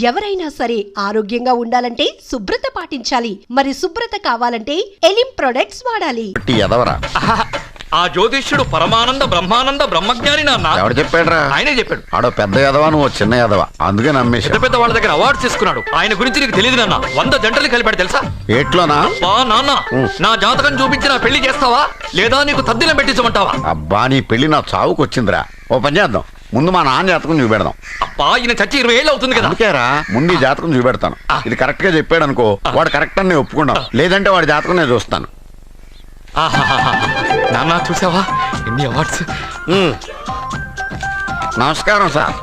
ఎవరైనా సరే ఆరోగ్యంగా ఉండాలంటే శుభ్రత పాటించాలి. మరి శుభ్రత కావాలంటే ఎలిం ప్రొడక్ట్స్ వాడాలి. ఆ జ్యోతిష్యుడు పరమానంద బ్రహ్మానంద బ్రహ్మజ్ఞాని నాన్న. ఎవరు చెప్పాడురా? ఆయనే చెప్పాడు. ఆడో పెద్ద ఎదవా, నువ్వు చిన్న ఎదవా, అందుకే నమ్మేసి. పెద్ద పెద్ద వాళ్ళ దగ్గర అవార్డ్స్ తీసుకున్నాడు. ఆయన గురించి నీకు తెలియదు నాన్న. 100 జంటలు కలిపాడు తెలుసా? ఎట్లోనా? నాన్న, నా జాతకం చూపించి నా పెళ్లి చేస్తావా లేదా నీకు తద్దిలం పెట్టించమంటావా? అబ్బా, నీ పెళ్లి నా చావుకు వచ్చిందిరా. ఓ పని చేద్దాం, ముందు మా నాన్న జాతకం చూపెడదాం. అబ్బా, ఈయన చచ్చి 20 ఏళ్ళు అవుతుంది కదా. అందుకేరా ముందు ఈ జాతకం చూపెడతాను. ఇది కరెక్ట్ గా చెప్పాడు అనుకో, వాడు కరెక్ట్ అని నేను ఒప్పుకున్నాను. లేదంటే వాడి జాతకం నేను చూస్తాను. నాన్న, చూసావా ఎన్ని అవార్డ్స్? నమస్కారం సార్.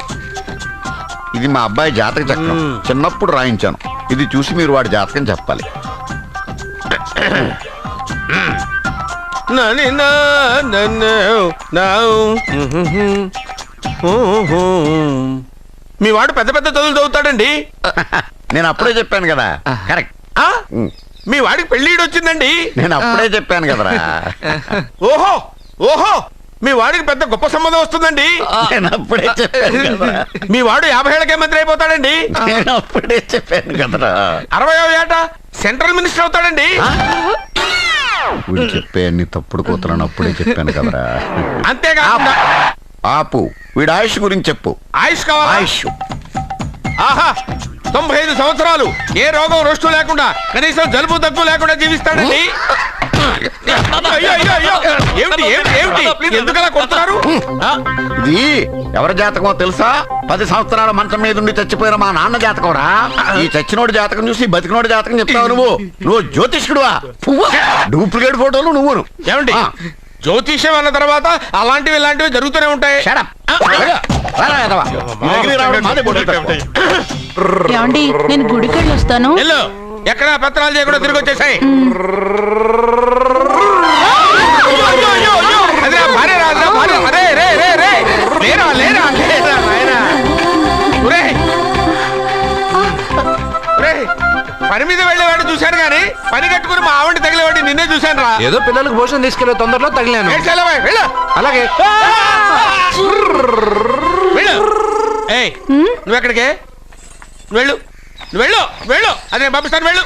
ఇది మా అబ్బాయి జాతక చక్రం, చిన్నప్పుడు రాయించాను. ఇది చూసి మీరు వాడి జాతకం చెప్పాలి. మీ వాడు పెద్ద పెద్ద చదువులు చదువుతాడండి. నేను అప్పుడే చెప్పాను కదా. కరెక్ట్. మీ వాడికి పెళ్ళిడు వచ్చిందండి. నేను అప్పుడే చెప్పాను కదరా. ఓహో ఓహో, మీ వాడికి పెద్ద గొప్ప సంబంధం వస్తుందండి. నేను అప్పుడే చెప్పాను కదరా. మీ వాడు 50 ఏళ్ళకే మంత్రి అయిపోతాడండి. నేను అప్పుడే చెప్పాను కదరా. 60వ ఏట సెంట్రల్ మినిస్టర్ అవుతాడండి. వీడు చెప్పే అన్ని తప్పుడు కూతురని అప్పుడే చెప్పాను కదరా. అంతేకాకుండా ఆపు, వీడి ఆయుష్ గురించి చెప్పు. ఆయుష్ కావాలా? ఆయుష్ ఆహా, 95 సంవత్సరాలు ఏ రోగం రోస్టు లేకుండా, కనీసం జలుబు దగ్గు లేకుండా జీవిస్తాడండి. అయ్యో, అయ్యో, అయ్యో. ఏమిటి ఏమిటి ఏమిటి, ఎందుకలా కొడుతున్నారు? ఇది ఎవరి జాతకమో తెలుసా? 10 సంవత్సరాల మంచం మీద ఉండి చచ్చిపోయిన మా నాన్న జాతకం రా. ఈ చచ్చినోడి జాతకం చూసి బతికినోడి జాతకం చెప్తావు నువ్వు జ్యోతిష్కుడువా? డూప్లికేట్ ఫోటోలు నువ్వు. ఏమండి, జ్యోతిష్యం అన్న తర్వాత అలాంటివి ఇలాంటివి జరుగుతూనే ఉంటాయి. ఏమండి, నేను గుడికి వెళ్ళి వస్తాను. ఎక్కడ పత్రాలు చేయకుండా తిరిగి వచ్చేసాయి. పని మీద వెళ్ళేవాడు చూశాను గానీ పని కట్టుకుని మా ఆవిడ తగిలేవాడి నిన్నే చూశాను రా. ఏదో పిల్లలకు భోజనం తీసుకెళ్లే తొందరలో తగిలాను. అలాగే నువ్వు ఎక్కడికే? వెళ్ళు వెళ్ళు వెళ్ళు, అదే పంపిస్తాను, వెళ్ళు.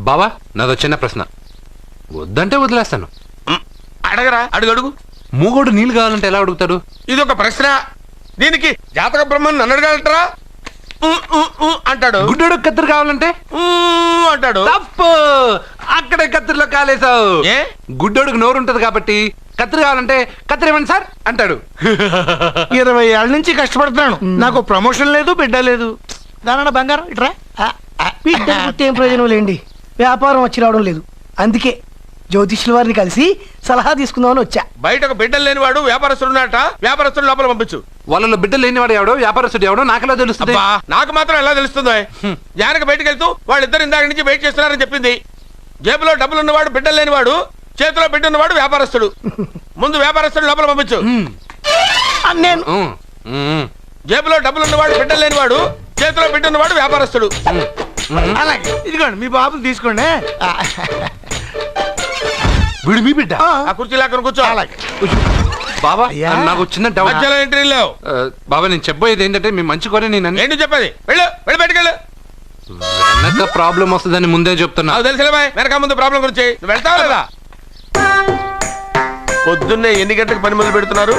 బావా, నాదో చిన్న ప్రశ్న. వద్దంటే వదిలేస్తాను. అడగరా, అడుగు అడుగు. మూగోడు నీళ్ళు కావాలంటే ఎలా అడుగుతాడు? ఇది ఒక ప్రశ్న. దీనికి జాతక బ్రహ్మను నన్ను అడగలటరా? అంటాడు. గుడ్డోడు కత్తిరి కావాలంటే అంటాడు. తప్పు, అక్కడే కత్తిరిలో కాలేసావు. గుడ్డోడుకు నోరు ఉంటది కాబట్టి కత్తిరి కావాలంటే కత్తిరి ఇవ్వండి సార్ అంటాడు. 20 ఏళ్ళ నుంచి కష్టపడుతున్నాను, నాకు ప్రమోషన్ లేదు, బిడ్డ లేదు. దానన్న బంగారం ఇట్రా. బిడ్డ ఏం ప్రయోజనం లేండి, వ్యాపారం వచ్చి రావడం లేదు. అందుకే జ్యోతిష్యుల వారిని కలిసి సలహా తీసుకుందామని వచ్చా. బయటకు బిడ్డలు లేనివాడు వ్యాపారస్తుడు ఉన్నట. వ్యాపారస్తుడు లోపల పంపించు. వాళ్ళలో బిడ్డలు లేనివాడు ఎవడో వ్యాపారస్తుడు ఎవడో నాకెలా తెలుస్తుంది? నాకు మాత్రం ఎలా తెలుస్తుందో? జానకి బయటకు వెళ్తూ వాళ్ళిద్దరు ఇందాక నుంచి వెయిట్ చేస్తున్నారని చెప్పింది. జేబులో డబ్బులు ఉన్నవాడు బిడ్డలు లేనివాడు, చేతిలో బిడ్డ ఉన్నవాడు వ్యాపారస్తుడు. ముందు వ్యాపారస్తుడు లోపల పంపించు. నేను జేబులో డబ్బులు ఉన్నవాడు బిడ్డలు లేనివాడు, చేతిలో బిడ్డ ఉన్నవాడు వ్యాపారస్తుడు. అలాగే, ఇదిగోండి మీ బాబుని తీసుకోండి. వీడు మీ బిడ్డ? ఆ కుర్చీ లేకుండా కూర్చో. బాబా, నాకు చిన్న డౌట్. మధ్యలో ఎంట్రీ లేవు. బాబా, నేను చెప్పబోయేది ఏంటంటే మీ మంచి కోరే నేను ఏంటి చెప్పేది? వెళ్ళు వెళ్ళి బయటకెళ్ళు. వెనక ప్రాబ్లం వస్తుందని ముందే చెప్తున్నా. తెలుసులే బాయ్, వెనక ముందు ప్రాబ్లం గురించి. నువ్వు వెళ్తావా లేదా? పొద్దున్నే ఎన్ని గంటలకు పని మొదలు పెడుతున్నారు?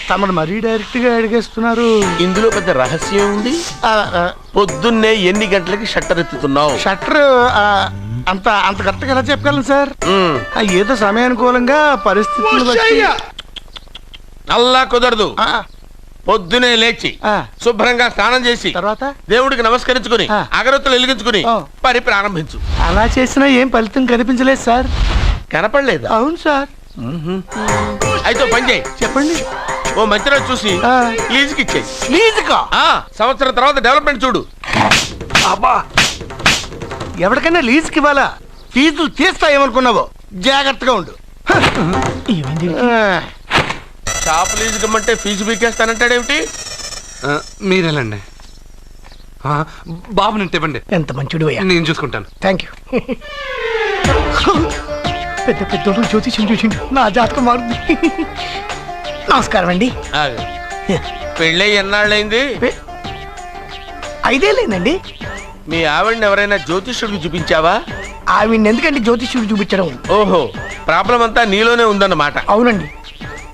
తమను మరీ డైరెక్ట్ గా అడిగేస్తున్నారు. ఇందులో పెద్ద రహస్యం ఉంది. పొద్దున్నే ఎన్ని గంటలకి షట్టర్ ఎత్తుతున్నావు? షట్టర్ అంత అంత కరెక్ట్గా ఎలా చెప్పగలను సార్? ఏదో సమయానుకూలంగా పరిస్థితులు అల్లా కుదరదు. పొద్దునే లేచి శుభ్రంగా స్నానం చేసి తర్వాత దేవుడికి నమస్కరించుకుని అగరత్తులు వెలిగించుకుని పని ప్రారంభించు. అలా చేసినా ఏం ఫలితం కనిపించలేదు సార్. కనపడలేదు? అవును సార్. అయితే పని చేయి. చెప్పండి. ఓ మంచి రోజు చూసి లీజుకి ఇచ్చేయి. లీజుకా? సంవత్సరం తర్వాత డెవలప్మెంట్ చూడు. అబ్బా, ఎవరికైనా లీజుకి ఇవ్వాలా? ఫీజులు తీస్తాయేమనుకున్నావో, జాగ్రత్తగా ఉండు. షాప్ లీజుకి ఇమ్మంటే ఫీజు పీకేస్తానంటాడేమిటి? మీరేలండి బాబు, నేను ఇవ్వండి. ఎంత మంచిడు, నేను చూసుకుంటాను. Thank you. పెద్ద పెద్దోడు జ్యోతిష్యం చూసిండు, నా జాతకం మారుంది. నమస్కారం అండి. పెళ్ళై ఎన్నాళ్ళైంది? 5 ఏళ్ళైందండి. మీ ఆవిడని ఎవరైనా జ్యోతిష్యుడికి చూపించావా? ఆవిడ ఎందుకండి జ్యోతిష్యుడు చూపించడం? ఓహో, ప్రాబ్లం అంతా నీలోనే ఉందన్నమాట. అవునండి,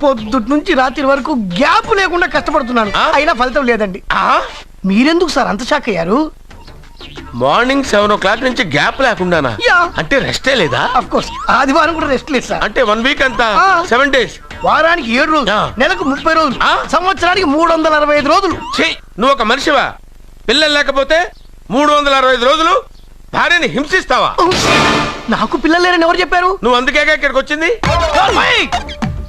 పొద్దుటి నుంచి రాత్రి వరకు గ్యాప్ లేకుండా కష్టపడుతున్నాను, అయినా ఫలితం లేదండి. మీరెందుకు సార్ అంత షాక్ అయ్యారు? మార్నింగ్ 7 o'clock నుంచి గ్యాప్ లేకుండానా? యా. అంటే రెస్టే లేదా? అఫ్ కోర్స్ ఆదివారం కూడా రెస్ట్ లేదు సార్. అంటే 1 week అంతా 7 days. వారానికి 7 రోజులు, నెలకు 30 రోజులు, సంవత్సరానికి 365 రోజులు. ఛీ, నువ్వు ఒక మనిషివా? పిల్లలు లేకపోతే 365 రోజులు భార్యని హింసిస్తావా? నాకు పిల్లలు లేరని ఎవరు చెప్పారు? నువ్వు అందుకేగా ఇక్కడికి వచ్చింది.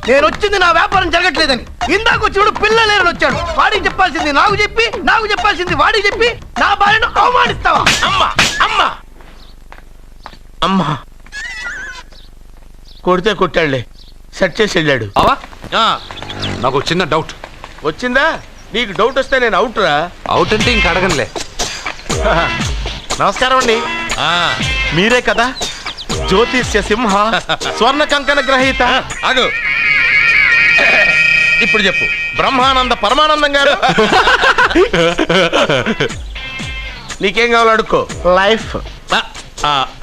నేను వచ్చింది నా వ్యాపారం జరగట్లేదని. ఇందాక వచ్చినప్పుడు పిల్లలు లేరని వచ్చాడు. వాడికి చెప్పాల్సింది నాకు చెప్పి, నాకు చెప్పాల్సింది వాడికి చెప్పి నా భార్యను అవమానిస్తావా? అమ్మా అమ్మా అమ్మా, కొడితే కొట్టాడులే, సెట్ చేసి వెళ్ళాడు. బావా నాకు ఒక చిన్న డౌట్. వచ్చిందా? నీకు డౌట్ వస్తే నేను అవుట్ రా. అవుట్ అంటే ఇంక అడగనులే. నమస్కారం అండి. మీరే కదా జ్యోతిష్య సింహ స్వర్ణ కంకణ గ్రహీత? ఆగు, ఇప్పుడు చెప్పు. బ్రహ్మానంద పరమానందం గారు. నీకేం కావాలో అడుక్కో. లైఫ్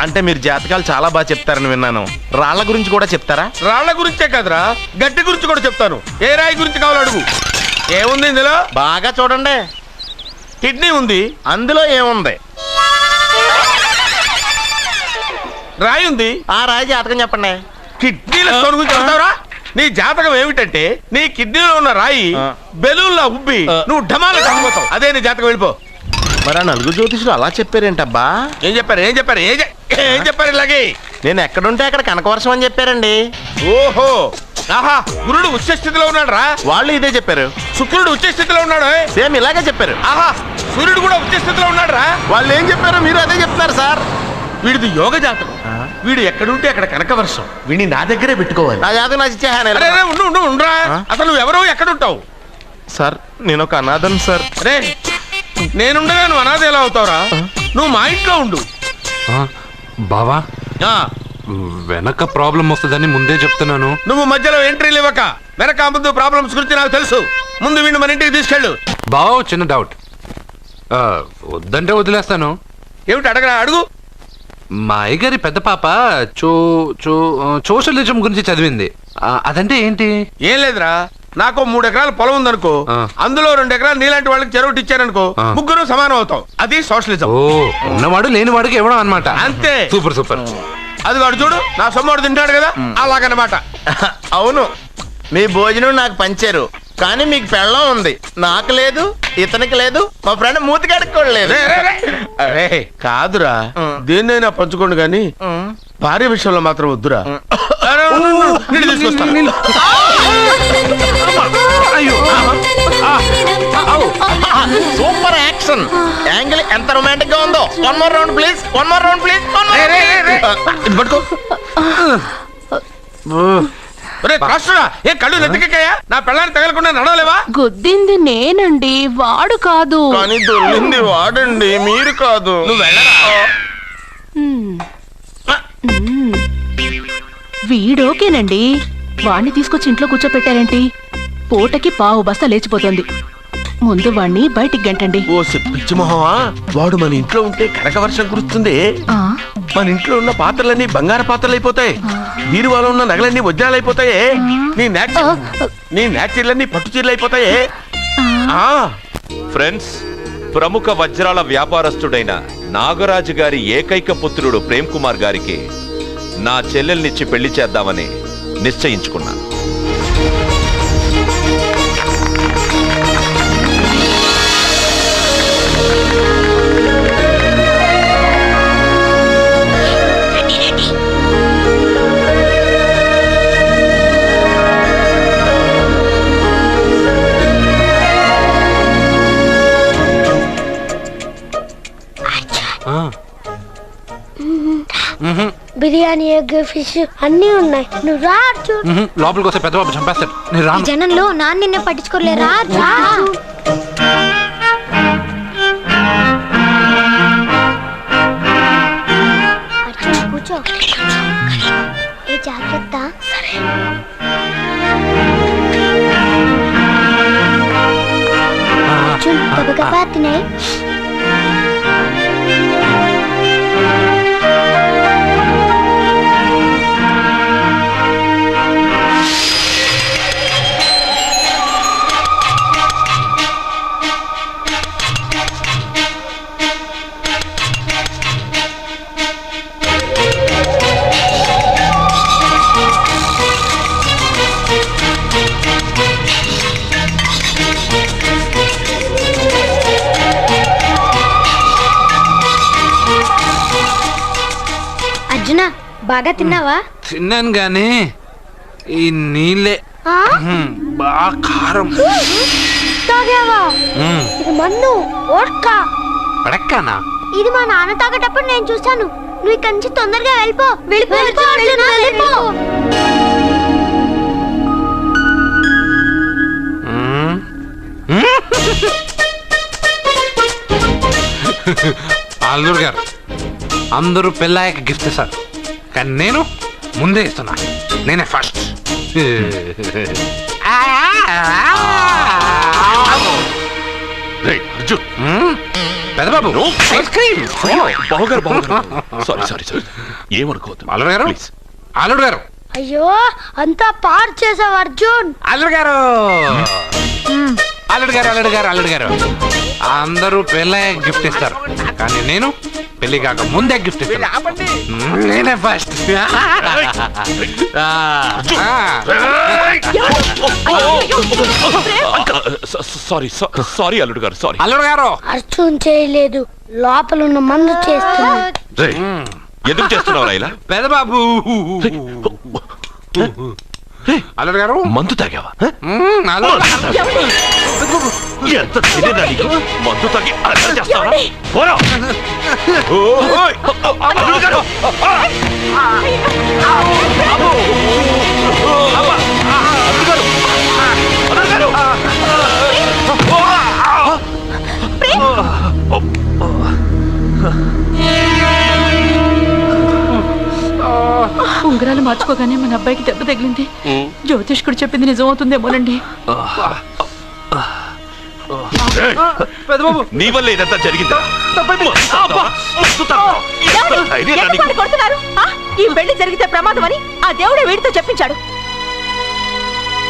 అంటే మీరు జాతకాలు చాలా బాగా చెప్తారని విన్నాను. రాళ్ల గురించి కూడా చెప్తారా? రాళ్ల గురించే కదరా, గట్టి గురించి కూడా చెప్తాను. ఏ రాయి గురించి కావాలో అడుగు. ఏముంది ఇందులో? బాగా చూడండి. కిడ్నీ ఉంది. అందులో ఏముంది? రాయి ఉంది. ఆ రాయి జాతకం చెప్పండి. కిడ్నీల స్టోన్ గురించి చెప్తావురా? నీ జాతకం ఏమిటంటే నీ కిడ్నీలో ఉన్న రాయి బెలూన్లా ఉబ్బి నువ్వు ఢమాల చచ్చిపోతావు. అదే నీ జాతకం, వెళ్ళిపో. మరి ఆ నలుగురు జ్యోతిషులు అలా చెప్పారేంటబ్బా? ఏం చెప్పారు ఏం చెప్పారు ఏం చెప్పారు ఇలాగే? నేను ఎక్కడుంటే అక్కడ కనకవర్షం అని చెప్పారండి. ఓహో, ఆహా, గురుడు ఉచ్చ స్థితిలో ఉన్నాడు రా. వాళ్ళు ఇదే చెప్పారు. శుక్రుడు ఉచ్చ స్థితిలో ఉన్నాడు. సేమ్ ఇలాగే చెప్పారు. ఆహా, సూర్యుడు కూడా ఉచ్చ స్థితిలో ఉన్నాడు రా. వాళ్ళు ఏం చెప్పారో మీరు అదే చెప్తున్నారు సార్. వీడిది యోగ జాతకం. వీడు ఎక్కడుంటే అక్కడ కనకవర్షం. వీడిని నా దగ్గరే పెట్టుకోవాలి. నా జాతకం నాకు ఇచ్చేహాను. అరే రే, ఉండురా. అసలు నువ్వెవరో ఎక్కడుంటావు? సార్ నేను ఒక అనాథను సార్. రే, నేనుండగా నువ్వు అనాథ ఎలా అవుతావురా? నువ్వు మా ఇంట్లో ఉండు. బావా వెనక ప్రాబ్లం వస్తుందని ముందే చెప్తున్నాను. నువ్వు మధ్యలో ఎంట్రీలు ఇవ్వక. వెనక ముందు ప్రాబ్లమ్స్ గురించి నాకు తెలుసు. ముందు వీడిని మన ఇంటికి తీసుకెళ్ళు. బావా చిన్న డౌట్. వద్దంటే వదిలేస్తాను. ఏమిటి అడగరా? అడుగు. మా అయ్యగారి పెద్ద పాప సోషలిజం గురించి చదివింది. అదంటే ఏంటి? ఏం లేదురా, నాకు 3 ఎకరాల పొలం ఉందనుకో, అందులో 2 ఎకరాలు నీలాంటి వాళ్ళకి చెరువు ఇచ్చారనుకో, ముగ్గురు సమానం అవుతాం. అది సోషలిజం. ఓ, ఉన్నవాడు లేనివాడికి ఇవ్వడం అన్నమాట. అంతే. Super super. అది వాడు చూడు, నా సొమ్మడు తింటాడు కదా, అలాగనమాట. అవును, మీ భోజనం నాకు పంచారు, కానీ మీకు పెళ్ళం ఉంది, నాకు లేదు, ఇతనికి లేదు, మా ఫ్రెండ్ మూతి కడుక్కోలేదు. కాదురా, దేన్నైనా పంచుకోండి కానీ భార్య విషయంలో మాత్రం వద్దురా. సూపర్ యాక్షన్ యాంగిల్ ఎంత రొమాంటిక్ గా ఉందో. 1 more round please, 1 more round please. పట్టుకో. ఏ కళ్ళు నెత్తికెక్కాయా? నా పెళ్ళాన్ని తగలకుండా నడవలేవా? గుద్దింది నేనండి, వాడు కాదు. కానీ దొల్లింది వాడండి, మీరు కాదు. నువ్వు వెళ్ళరా. వీడోకేనండి, వాణ్ణి తీసుకొచ్చి ఇంట్లో కూర్చోపెట్టారేంటి? పూటకి పావు బస్తా లేచిపోతుంది. ముందు వాణ్ణి బయటికి గంటండి. ఓ పిచ్చి మొహమా, వాడు మన ఇంట్లో ఉంటే కనక వర్షం కురుస్తుంది. మన ఇంట్లో ఉన్న పాత్రలన్నీ బంగారు పాత్రలు అయిపోతాయి, బీరువాలో ఉన్న నగలన్నీ వజ్రాలు అయిపోతాయి, నీ నాచీర్లన్నీ పట్టు చీరలు అయిపోతాయి. ఫ్రెండ్స్, ప్రముఖ వజ్రాల వ్యాపారస్తుడైన నాగరాజు గారి ఏకైక పుత్రుడు ప్రేమ్ కుమార్ గారికి నా చెల్లెల్నిచ్చి పెళ్లి చేద్దామని నిశ్చయించుకున్నాను. బిర్యానీ, ఎగ్, ఫిష్ అన్నీ ఉన్నాయి. నువ్వు రా చూడు. లోపలికి వస్తే పెద్ద బాబు చంపేస్తాడు. నేను రాను. జనంలో నాన్న నిన్నే పట్టించుకోలేరా? రా. కూర్చో. ఏ జాగ్రత్త. సరే. అర్జున్ గబగబా తినాయి. అర్జున బాగా తిన్నావా? తిన్నాను గానీ ఈ నీళ్ళే బాగా కారం. తాగావా? ఇది మన్ను ఓడ్కా. పడక్కనా? ఇది మా నాన్న తాగేటప్పుడు నేను చూశాను. నువ్వు ఇక్కడి నుంచి తొందరగా వెళ్ళిపో. వెళ్ళిపో అర్జున, వెళ్ళిపో. అల్లుడు గారు అందరూ పెళ్ళాయక గిఫ్ట్ ఇస్తారు, కానీ నేను ముందే ఇస్తున్నా. నేనే ఫస్ట్. పెద్దబాబు ఐస్ క్రీమ్. ఏమనుకోవద్దు అల్లుడు గారు, అల్లుడు గారు, అయ్యో అంతా పాడు చేసావు అర్జున్. అల్లుడు గారు, అల్లుడు గారు, అల్లుడు గారు, అల్లుడు గారు, అందరూ పెళ్ళాయక గిఫ్ట్ ఇస్తారు, కానీ నేను పెళ్లి కాక ముందే గిఫ్ట్ ఇస్తాను. నేనే ఫస్ట్. సారీ అల్లుడు గారు, సారీ. అల్లుడు గారు, అర్జున్ చేయలేదు, లోపల ఉన్న మందు చేస్తున్నా. ఎందుకు చేస్తున్నావు ఇలా? పెద్దబాబు, అల్లుడు గారు, మందు తాగావా? ఎంత మందు తాగి అల్లరి చేస్తావా? పోరా! ఓయ్! అల్లుడు గారు! ఉంగరాలు మార్చుకోగానే మన అబ్బాయికి దెబ్బ తగిలింది. జ్యోతిష్కుడు చెప్పింది నిజమవుతుందేమోనండి. నీ వల్ల ఇదంతా జరిగిందా? ఈ పెళ్లి జరిగితే ప్రమాదం అని ఆ దేవుడే వీడితో చెప్పించాడు.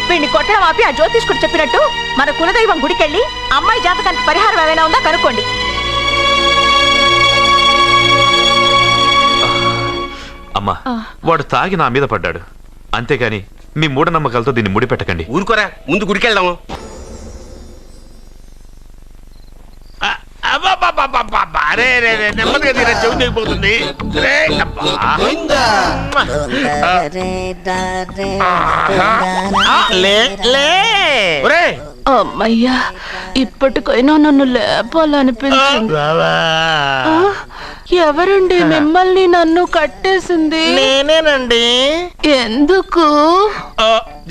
వీడిని కొట్టడం ఆపి ఆ జ్యోతిష్కుడు చెప్పినట్టు మన కులదైవం గుడికెళ్ళి అమ్మాయి జాతకానికి పరిహారం ఏమైనా ఉందా కనుక్కోండి. అమ్మా, వాడు తాగి నా మీద పడ్డాడు, అంతేగాని మీ మూఢనమ్మకాలతో దీన్ని ముడిపెట్టకండి. ఊరుకోరా, ముందు గుడికెళ్దాము. నెమ్మదిగా తీరా, చెవి దిగిపోతుంది. అమ్మయ్యా, ఇప్పటికైనా నన్ను లేపాలనిపించింది. ఎవరండి మిమ్మల్ని నన్ను కట్టేసింది? నేనేనండి. ఎందుకు?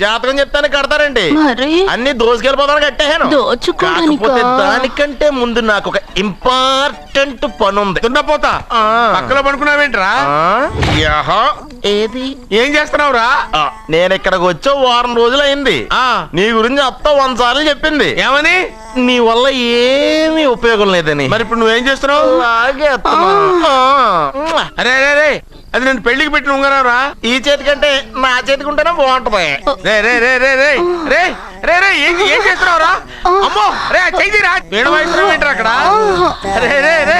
జాతకం చెప్తాను కడతారండి. మరి అన్ని దోసుకెళ్ళిపోతాను కట్టేహాను. కాకపోతే దానికంటే ముందు నాకు ఒక ఇంపార్టెంట్ పని ఉంది. దున్నపోతా పక్కలో పడుకున్నావేంట్రా? ఏది ఏం చేస్తున్నావురా? నేను ఇక్కడికి వచ్చే వారం రోజులు అయింది. నీ గురించి అత్త 100 సార్లు చెప్పింది. ఏమని? నీ వల్ల ఏమీ ఉపయోగం లేదని. మరి ఇప్పుడు నువ్వేం చేస్తున్నావు? అరే అరే రే, అది నేను పెళ్లికి పెట్టిన ఉంగరారా? ఈ చేతి కంటే నా చేతికి ఉంటేనే బాగుంటది. రే రే రే రే రే రే రే రే ఏం చేస్తున్నావురా? అమ్మో రే, చెయ్యిరా. వేణు వాయిస్తున్నావు ఏంట్రా అక్కడ? రే రే రే